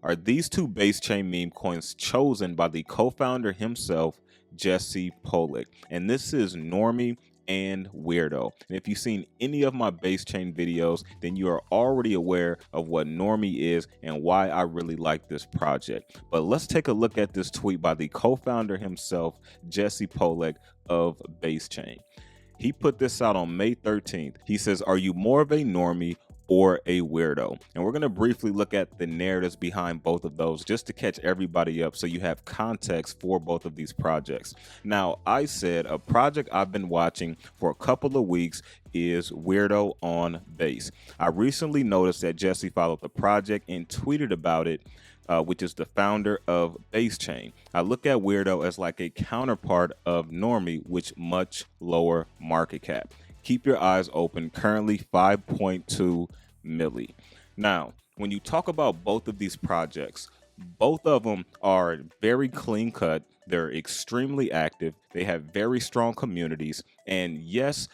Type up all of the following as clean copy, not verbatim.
are these two Basechain meme coins chosen by the co-founder himself, Jeese Pollak. And this is Normie and Weirdo. And if you've seen any of my Basechain videos, then you are already aware of what Normie is and why I really like this project. But let's take a look at this tweet by the co-founder himself, Jeese Pollak of Basechain. He put this out on May 13th. He says, "Are you more of a normie or a weirdo?" And we're going to briefly look at the narratives behind both of those just to catch everybody up so you have context for both of these projects. Now, I said a project I've been watching for a couple of weeks is Weirdo on Base. I recently noticed that Jesse followed the project and tweeted about it, which is the founder of Basechain. I look at Weirdo as like a counterpart of Normie, which much lower market cap. Keep your eyes open, currently 5.2 milli. Now, when you talk about both of these projects, both of them are very clean cut. They're extremely active. They have very strong communities. And yes,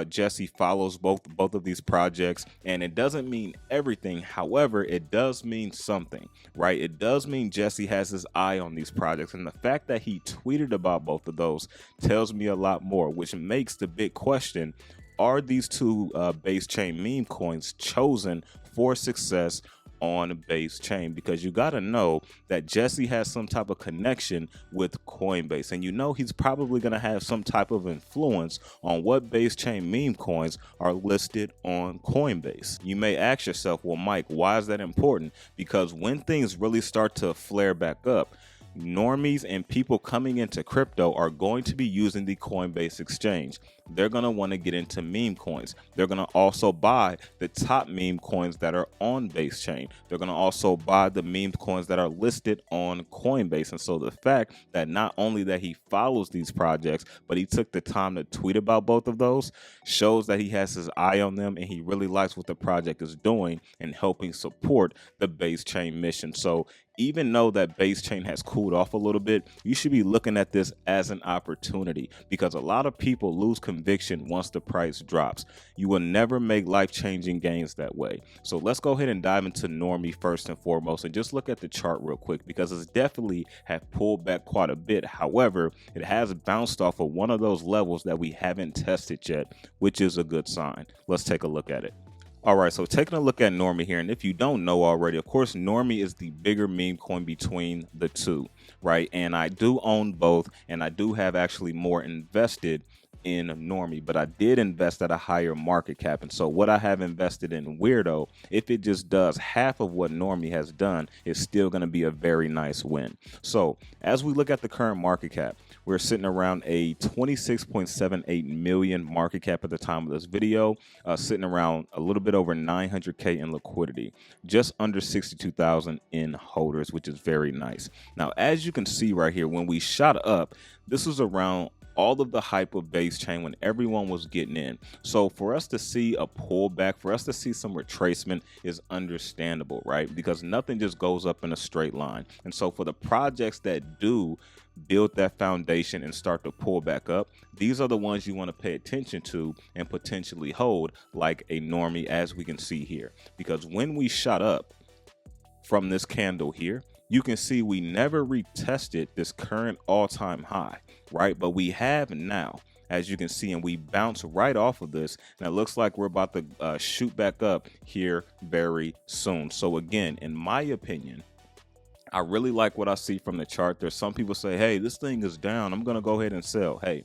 Jesse follows both of these projects, and it doesn't mean everything. However, it does mean something, right? It does mean Jesse has his eye on these projects, and the fact that he tweeted about both of those tells me a lot more, which makes the big question: are these two Basechain meme coins chosen for success on Basechain? Because you got to know that Jesse has some type of connection with Coinbase, and you know he's probably going to have some type of influence on what Basechain meme coins are listed on Coinbase. You may ask yourself, well, Mike, why is that important? Because when things really start to flare back up, normies and people coming into crypto are going to be using the Coinbase exchange. They're going to want to get into meme coins. They're going to also buy the top meme coins that are on Basechain. They're going to also buy the meme coins that are listed on Coinbase. And so the fact that not only that he follows these projects, but he took the time to tweet about both of those shows that he has his eye on them and he really likes what the project is doing and helping support the Basechain mission. So even though that Basechain has cooled off a little bit, you should be looking at this as an opportunity, because a lot of people lose conviction once the price drops. You will never make life-changing gains that way. So let's go ahead and dive into Normie first and foremost and just look at the chart real quick, because it's definitely have pulled back quite a bit. However, it has bounced off of one of those levels that we haven't tested yet, which is a good sign. Let's take a look at it. All right, so taking a look at Normie here, and if you don't know already, of course, Normie is the bigger meme coin between the two, right? And I do own both, and I do have actually more invested in Normie, but I did invest at a higher market cap. And so what I have invested in Weirdo, if it just does half of what Normie has done, is still going to be a very nice win. So as we look at the current market cap, we're sitting around a 26.78 million market cap at the time of this video, sitting around a little bit over 900K in liquidity, just under 62,000 in holders, which is very nice. Now, as you can see right here, when we shot up, this was around all of the hype of Basechain when everyone was getting in. So for us to see a pullback, for us to see some retracement is understandable, right? Because nothing just goes up in a straight line. And so for the projects that do build that foundation and start to pull back up, these are the ones you want to pay attention to and potentially hold, like a Normie, as we can see here. Because when we shot up from this candle here, you can see we never retested this current all-time high, right? But we have now, as you can see, and we bounce right off of this, and it looks like we're about to shoot back up here very soon. So again, in my opinion, I really like what I see from the chart. There's some people say, hey, this thing is down, I'm going to go ahead and sell. Hey,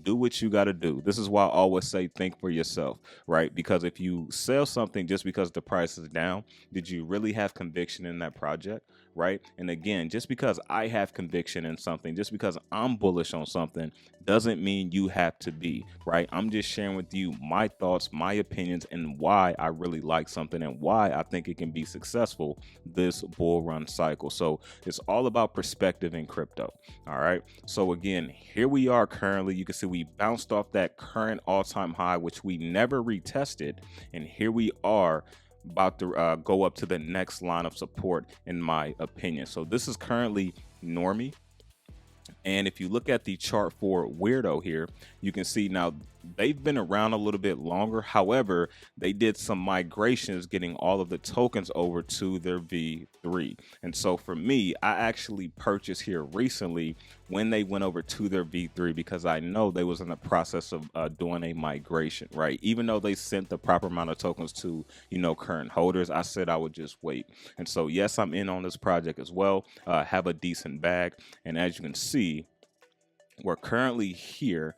do what you got to do. This is why I always say think for yourself, right? Because if you sell something just because the price is down, did you really have conviction in that project, right? And again, just because I have conviction in something, just because I'm bullish on something, doesn't mean you have to be, right? I'm just sharing with you my thoughts, my opinions, and why I really like something and why I think it can be successful this bull run cycle. So it's all about perspective in crypto. All right. So again, here we are currently. You can see we bounced off that current all-time high, which we never retested. And here we are about to go up to the next line of support, in my opinion. So this is currently Normie. And if you look at the chart for Weirdo here, you can see now they've been around a little bit longer. However, they did some migrations getting all of the tokens over to their V3. And so for me, I actually purchased here recently when they went over to their V3 because I know they was in the process of doing a migration, right? Even though they sent the proper amount of tokens to, current holders, I said I would just wait. And so, yes, I'm in on this project as well, have a decent bag. And as you can see, we're currently here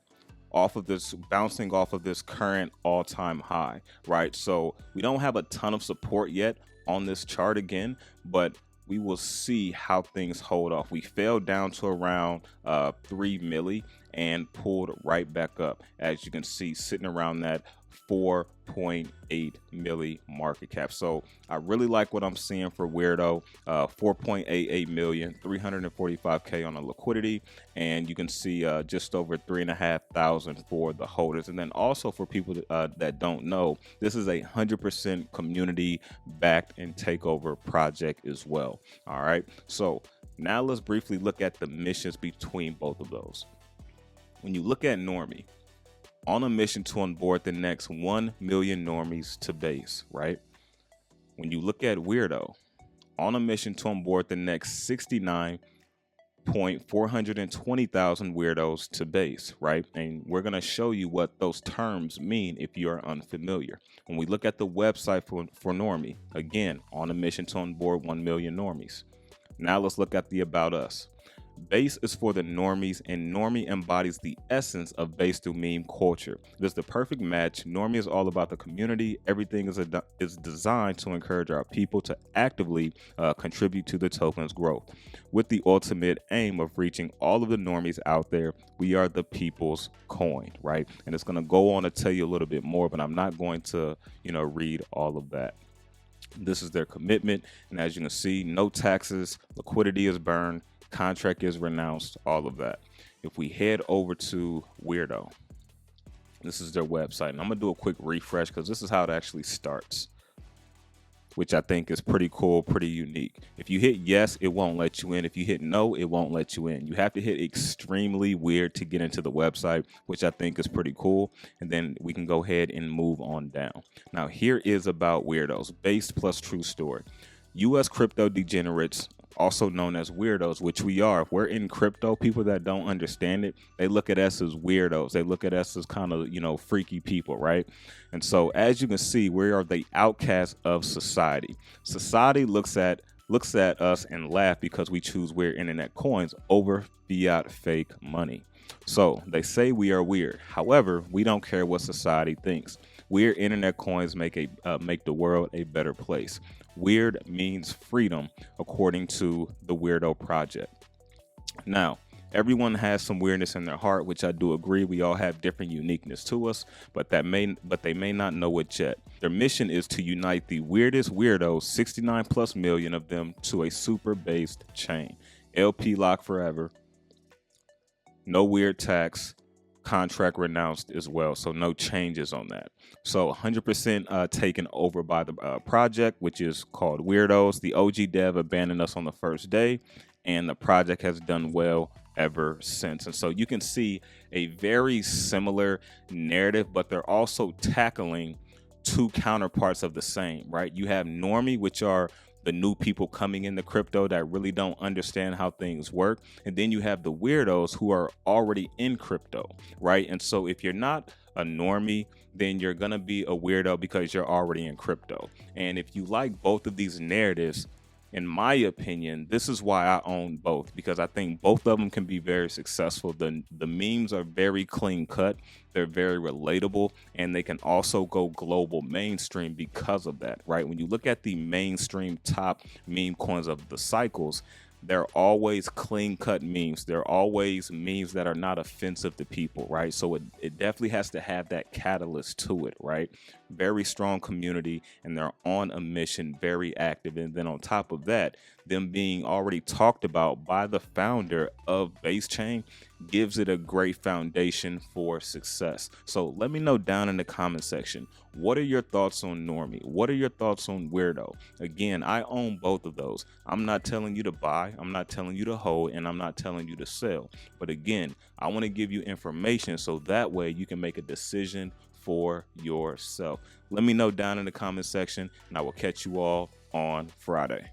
bouncing off of this current all-time high, right? So we don't have a ton of support yet on this chart again, but we will see how things hold off. We fell down to around 3 milli and pulled right back up, as you can see, sitting around that 4.8 milli market cap. So I really like what I'm seeing for Weirdo. 4.88 million, 345K on the liquidity, and you can see just over 3,500 for the holders. And then also for people that don't know, this is a 100% community backed and takeover project as well. All right, so now let's briefly look at the missions between both of those. When you look at Normie, on a mission to onboard the next 1 million normies to base, right? When you look at Weirdo, on a mission to onboard the next 69,420,000 weirdos to base, right? And we're going to show you what those terms mean if you are unfamiliar. When we look at the website for Normie, again, on a mission to onboard 1 million normies. Now let's look at the About Us. Base is for the normies, and Normie embodies the essence of base through meme culture. It is the perfect match. Normie is all about the community. Everything is designed to encourage our people to actively contribute to the token's growth, with the ultimate aim of reaching all of the normies out there. We are the people's coin, right? And it's going to go on to tell you a little bit more, but I'm not going to, read all of that. This is their commitment, and as you can see, no taxes, liquidity is burned, contract is renounced, all of that. If we head over to Weirdo, this is their website, and I'm gonna do a quick refresh because this is how it actually starts, which I think is pretty cool, pretty unique. If you hit yes, it won't let you in. If you hit no, it won't let you in. You have to hit extremely weird to get into the website, which I think is pretty cool. And then we can go ahead and move on down. Now here is About Weirdos, base plus true story. U.S. crypto degenerates, also known as weirdos, which we are. If we're in crypto, people that don't understand it, they look at us as weirdos. They look at us as kind of, freaky people, right? And so as you can see, we are the outcast of society. Society looks at us and laugh because we choose weird internet coins over fiat fake money. So they say we are weird. However, we don't care what society thinks. Weird internet coins make the world a better place. Weird means freedom, according to the Weirdo Project. Now, everyone has some weirdness in their heart, which I do agree. We all have different uniqueness to us, but they may not know it yet. Their mission is to unite the weirdest weirdos, 69 plus million of them, to a super based chain. LP lock forever. No weird tax. Contract renounced as well, so no changes on that. So 100% taken over by the project, which is called Weirdos. The OG dev abandoned us on the first day, and the project has done well ever since. And so you can see a very similar narrative, but they're also tackling two counterparts of the same, right? You have Normie, which are the new people coming into crypto that really don't understand how things work. And then you have the weirdos who are already in crypto, right? And so if you're not a normie, then you're gonna be a weirdo because you're already in crypto. And if you like both of these narratives, in my opinion, this is why I own both, because I think both of them can be very successful. The memes are very clean cut, they're very relatable, and they can also go global mainstream because of that, right? When you look at the mainstream top meme coins of the cycles, they're always clean cut memes. They're always memes that are not offensive to people, right? So it definitely has to have that catalyst to it, right? Very strong community, and they're on a mission, very active. And then on top of that, them being already talked about by the founder of Basechain gives it a great foundation for success. So let me know down in the comment section, what are your thoughts on Normie? What are your thoughts on Weirdo? Again, I own both of those. I'm not telling you to buy, I'm not telling you to hold, and I'm not telling you to sell. But again, I want to give you information so that way you can make a decision for yourself. Let me know down in the comment section, and I will catch you all on Friday.